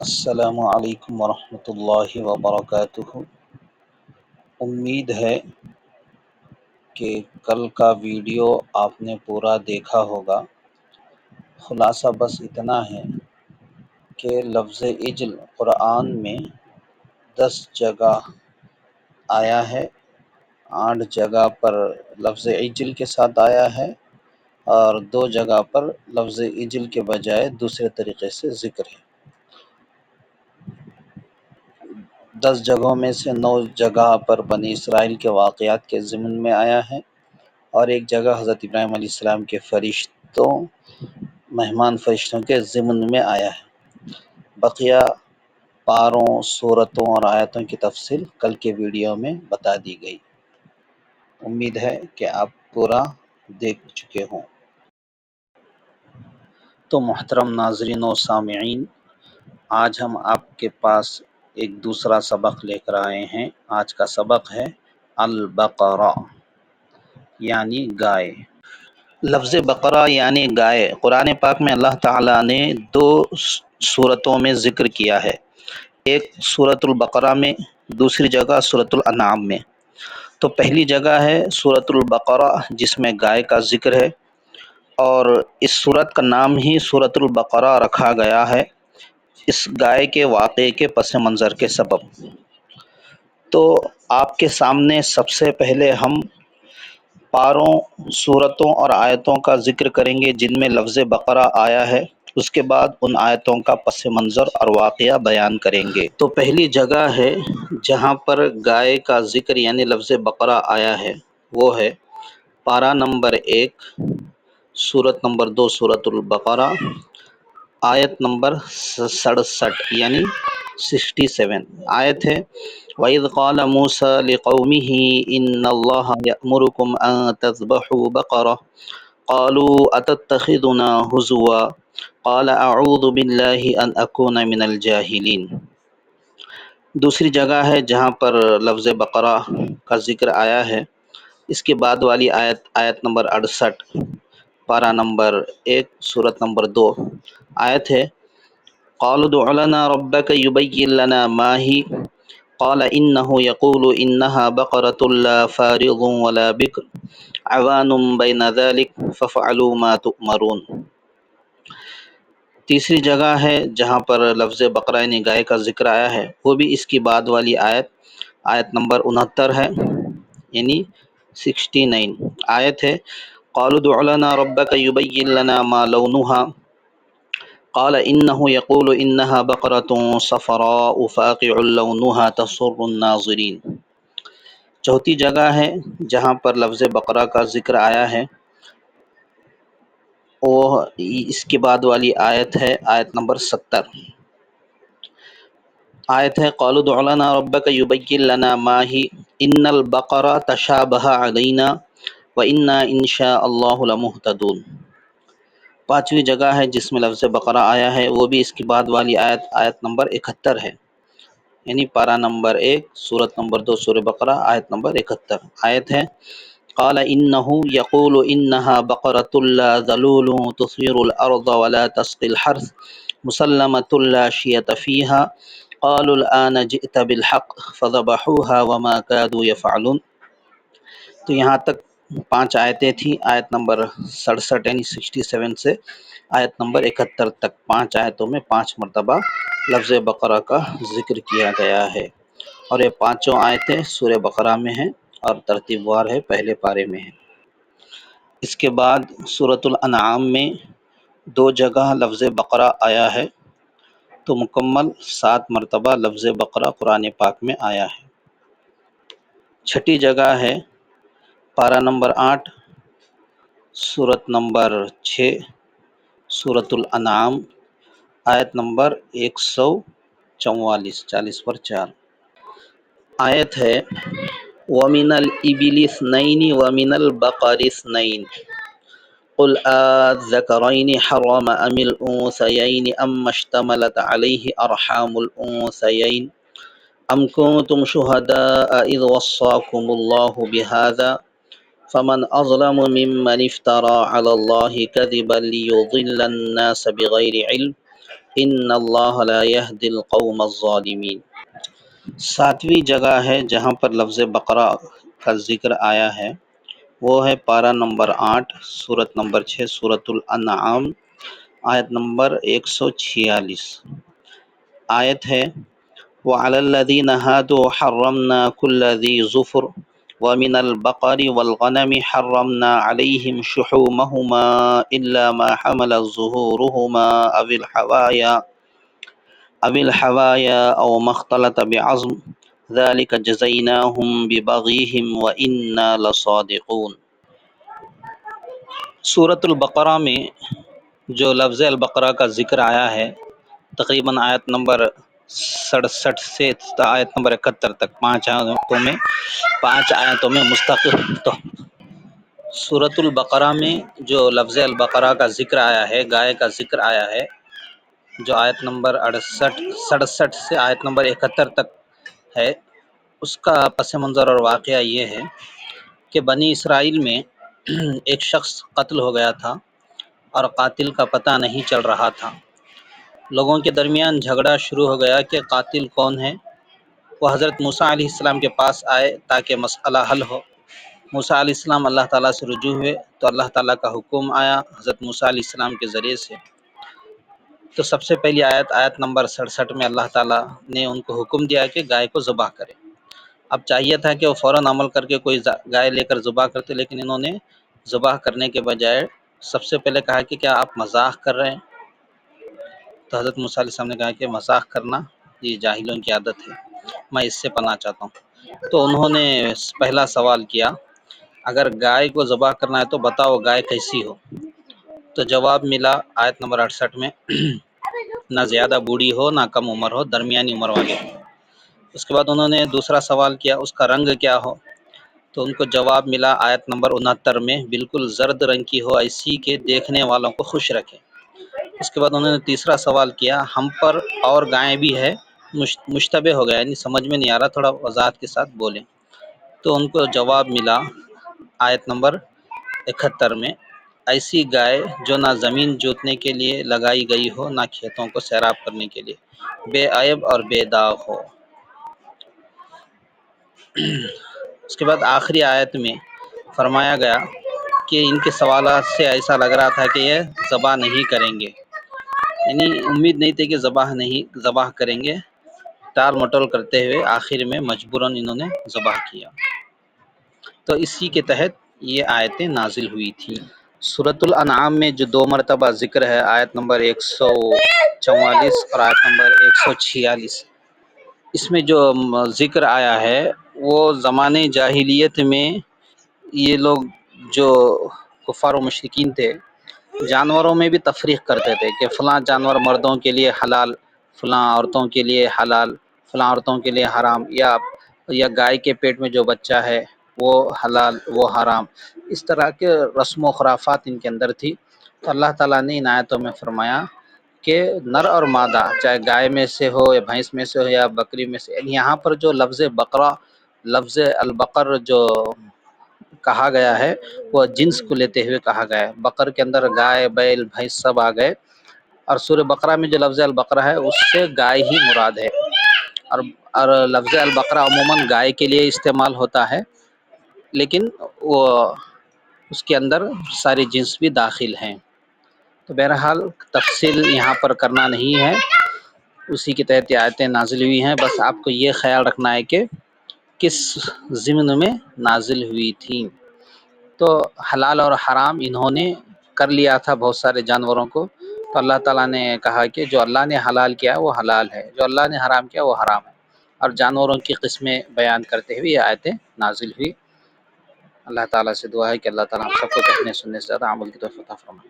السلام علیکم ورحمۃ اللہ وبرکاتہ۔ امید ہے کہ کل کا ویڈیو آپ نے پورا دیکھا ہوگا۔ خلاصہ بس اتنا ہے کہ لفظ عجل قرآن میں 10 جگہ آیا ہے، 8 جگہ پر لفظ عجل کے ساتھ آیا ہے اور 2 جگہ پر لفظ عجل کے بجائے دوسرے طریقے سے ذکر ہے۔ 10 جگہوں میں سے 9 جگہ پر بنی اسرائیل کے واقعات کے ضمن میں آیا ہے اور 1 جگہ حضرت ابراہیم علیہ السلام کے مہمان فرشتوں کے ضمن میں آیا ہے۔ بقیہ پاروں، سورتوں اور آیتوں کی تفصیل کل کے ویڈیو میں بتا دی گئی۔ امید ہے کہ آپ پورا دیکھ چکے ہوں۔ تو محترم ناظرین و سامعین، آج ہم آپ کے پاس ایک دوسرا سبق لے کر آئے ہیں۔ آج کا سبق ہے البقرہ یعنی گائے۔ لفظ بقرہ یعنی گائے قرآن پاک میں اللہ تعالیٰ نے 2 صورتوں میں ذکر کیا ہے، ایک سورۃ البقرہ میں، دوسری جگہ سورۃ الانعام میں۔ تو پہلی جگہ ہے سورۃ البقرہ جس میں گائے کا ذکر ہے، اور اس سورت کا نام ہی سورۃ البقرہ رکھا گیا ہے اس گائے کے واقعے کے پس منظر کے سبب۔ تو آپ کے سامنے سب سے پہلے ہم پاروں، سورتوں اور آیتوں کا ذکر کریں گے جن میں لفظ بقرہ آیا ہے، اس کے بعد ان آیتوں کا پس منظر اور واقعہ بیان کریں گے۔ تو پہلی جگہ ہے جہاں پر گائے کا ذکر یعنی لفظ بقرہ آیا ہے، وہ ہے پارہ نمبر 1، سورت نمبر 2 سورۃ البقرہ، آیت نمبر 67 یعنی 67 آیت ہے۔ وَإِذْ قَالَ مُوسَىٰ لِقَوْمِهِ إِنَّ اللَّهَ يَأْمُرُكُمْ أَن تَذْبَحُوا بَقَرَةً قَالُوا أَتَتَّخِذُنَا هُزُوًا قَالَ أَعُوذُ بِاللَّهِ أَنْ أَكُونَ مِنَ الْجَاهِلِينَ۔ دوسری جگہ ہے جہاں پر لفظ بقرہ کا ذکر آیا ہے، اس کے بعد والی آیت نمبر 68، پارہ نمبر 1 سورت نمبر 2 آیت ہے۔ قالوا ادع لنا ربك يبين لنا ما هي قال انه يقول انها بقرة لا فارض ولا بكر عوان بين ذلك فافعلوا ما تؤمرون۔ تیسری جگہ ہے جہاں پر لفظ بقرہ یعنی گائے کا ذکر آیا ہے، وہ بھی اس کی بعد والی آیت نمبر 69 ہے یعنی 69 آیت ہے۔ قالوا ادع لنا ربك يبين لنا ما لونها قال انه يقول انها بقرة صفراء فاقع لونها تسر الناظرين۔ چوتھی جگہ ہے جہاں پر لفظ بقرہ کا ذکر آیا ہے، وہ اس کے بعد والی آیت ہے آیت نمبر 70 آیت ہے۔ قالوا ادع لنا ربك يبين لنا ما هي ان البقرة تشابه علينا وإنا إن شاء الله لمهتدون۔ پانچویں جگہ ہے جس میں لفظ بقرہ آیا ہے، وہ بھی اس کی بعد والی آیت نمبر 71 ہے یعنی پارہ نمبر 1 سورت نمبر 2 سورہ بقرہ آیت نمبر 71 آیت ہے۔ قال انه يقول انها بقرة لا ذلول تثير الارض ولا تسقي الحرث مسلمة لا شية فيها قالوا الآن جئت بالحق فذبحوها وما كادوا يفعلون۔ تو یہاں تک 5 آیتیں تھیں، آیت نمبر 67 یعنی 67 سے آیت نمبر 71 تک 5 آیتوں میں 5 مرتبہ لفظ بقرہ کا ذکر کیا گیا ہے، اور یہ پانچوں آیتیں سورہ بقرہ میں ہیں اور ترتیب وار ہے، پہلے پارے میں ہیں۔ اس کے بعد سورۃ الانعام میں 2 جگہ لفظ بقرہ آیا ہے، تو مکمل 7 مرتبہ لفظ بقرہ قرآن پاک میں آیا ہے۔ چھٹی جگہ ہے پارہ نمبر 8 سورت نمبر 6 سورۃ الانعام آیت نمبر 144 40 پر 4 آیت ہے۔ وَمِنَ الْإِبِلِ اثْنَيْنِ وَمِنَ الْبَقَرِ اثْنَيْنِ قُلْ آلذَّكَرَيْنِ حَرَّمَ أَمِ الْأُنثَيَيْنِ أَمَّا اشْتَمَلَتْ عَلَيْهِ أَرْحَامُ الْأُنثَيَيْنِ أَمْ كُنتُمْ شُهَدَاءَ إِذْ وَصَّاكُمُ اللَّهُ بِهَذَا فَمَنْ أَظْلَمُ مِمَّنِ افْتَرَى عَلَى اللَّهِ كَذِبًا لِيُضِلَّ النَّاسَ بِغَيْرِ عِلْمٍ ان اللہ لا یہدی القوم الظالمین۔ ساتویں جگہ ہے جہاں پر لفظ بقرہ کا ذکر آیا ہے، وہ ہے پارہ نمبر 8 سورت نمبر 6 سورت الانعام، آیت نمبر 146۔ آیت ہے وَعَلَى الَّذِينَ هَادُوا حَرَّمْنَا كُلَّ ذِي ظُفُرٍ وَمِنَ الْبَقَرِ وَالْغَنَمِ حَرَّمْنَا عَلَيْهِمْ شُحُومَهُمَا إِلَّا مَا حَمَلَتْ ظُهُورُهُمَا أو الحوايا أو ما اختلط بعظم ذلك جزيناهم ببغيهم وإنا لصادقون۔ سورۃ البقرہ میں جو لفظ البقرہ کا ذکر آیا ہے تقریباً آیت نمبر 67 سے آیت نمبر 71 تک، 5 آیتوں میں مستقل۔ تو سورۃ البقرہ میں جو لفظ البقرہ کا ذکر آیا ہے، گائے کا ذکر آیا ہے، جو آیت نمبر 67 سے آیت نمبر 71 تک ہے، اس کا پس منظر اور واقعہ یہ ہے کہ بنی اسرائیل میں ایک شخص قتل ہو گیا تھا اور قاتل کا پتہ نہیں چل رہا تھا۔ لوگوں کے درمیان جھگڑا شروع ہو گیا کہ قاتل کون ہے۔ وہ حضرت موسیٰ علیہ السلام کے پاس آئے تاکہ مسئلہ حل ہو۔ موسیٰ علیہ السلام اللہ تعالیٰ سے رجوع ہوئے تو اللہ تعالیٰ کا حکم آیا حضرت موسیٰ علیہ السلام کے ذریعے سے۔ تو سب سے پہلی آیت نمبر 67 میں اللہ تعالیٰ نے ان کو حکم دیا کہ گائے کو ذبح کرے۔ اب چاہیے تھا کہ وہ فوراً عمل کر کے کوئی گائے لے کر ذبح کرتے، لیکن انہوں نے ذبح کرنے کے بجائے سب سے پہلے کہا کہ کیا آپ مذاق کر رہے ہیں؟ تو حضرت موسیٰ علیہ السلام نے کہا کہ مذاق کرنا یہ جاہلوں کی عادت ہے، میں اس سے پناہ چاہتا ہوں۔ تو انہوں نے پہلا سوال کیا اگر گائے کو ذبح کرنا ہے تو بتاؤ گائے کیسی ہو؟ تو جواب ملا آیت نمبر 68 میں نہ زیادہ بوڑھی ہو نہ کم عمر ہو، درمیانی عمر والی ہو۔ اس کے بعد انہوں نے دوسرا سوال کیا اس کا رنگ کیا ہو؟ تو ان کو جواب ملا آیت نمبر 69 میں بالکل زرد رنگ کی ہو، ایسی کہ دیکھنے والوں کو خوش رکھے۔ اس کے بعد انہوں نے تیسرا سوال کیا ہم پر اور گائیں بھی ہے، مشتبہ ہو گیا، یعنی سمجھ میں نہیں آ رہا، تھوڑا وضاحت کے ساتھ بولیں۔ تو ان کو جواب ملا آیت نمبر 71 میں ایسی گائے جو نہ زمین جوتنے کے لیے لگائی گئی ہو نہ کھیتوں کو سیراب کرنے کے لیے، بے عیب اور بے داغ ہو۔ اس کے بعد آخری آیت میں فرمایا گیا کہ ان کے سوالات سے ایسا لگ رہا تھا کہ یہ ذبح نہیں کریں گے، یعنی امید نہیں تھی کہ ذبح کریں گے۔ ٹال مٹول کرتے ہوئے آخر میں مجبوراً انہوں نے ذبح کیا۔ تو اسی کے تحت یہ آیتیں نازل ہوئی تھیں۔ سورۃ الانعام میں جو 2 مرتبہ ذکر ہے، آیت نمبر 144 اور آیت نمبر 146، اس میں جو ذکر آیا ہے وہ زمانے جاہلیت میں یہ لوگ جو کفار و مشرکین تھے جانوروں میں بھی تفریق کرتے تھے کہ فلاں جانور مردوں کے لیے حلال، فلاں عورتوں کے لیے حلال، فلاں عورتوں کے لیے حرام، یا گائے کے پیٹ میں جو بچہ ہے وہ حلال وہ حرام، اس طرح کے رسم و خرافات ان کے اندر تھی۔ تو اللہ تعالیٰ نے ان آیتوں میں فرمایا کہ نر اور مادہ چاہے گائے میں سے ہو یا بھینس میں سے ہو یا بکری میں سے، یہاں پر جو لفظ بقرہ، لفظ البقر جو کہا گیا ہے وہ جنس کو لیتے ہوئے کہا گیا ہے۔ بقر کے اندر گائے بیل بھینس سب آ گئے، اور سورہ بقرہ میں جو لفظ البقرہ ہے اس سے گائے ہی مراد ہے، اور لفظ البقرہ عموماً گائے کے لیے استعمال ہوتا ہے، لیکن وہ اس کے اندر ساری جنس بھی داخل ہیں۔ تو بہرحال تفصیل یہاں پر کرنا نہیں ہے، اسی کے تحت یہ آیتیں نازل ہوئی ہیں۔ بس آپ کو یہ خیال رکھنا ہے کہ کس ضمن میں نازل ہوئی تھیں۔ تو حلال اور حرام انہوں نے کر لیا تھا بہت سارے جانوروں کو، تو اللہ تعالیٰ نے کہا کہ جو اللہ نے حلال کیا وہ حلال ہے، جو اللہ نے حرام کیا وہ حرام ہے، اور جانوروں کی قسمیں بیان کرتے ہوئے یہ آیتیں نازل ہوئی۔ اللہ تعالیٰ سے دعا ہے کہ اللہ تعالیٰ ہم سب کو کہنے سننے سے زیادہ عمل کی توفیق عطا فرمائے۔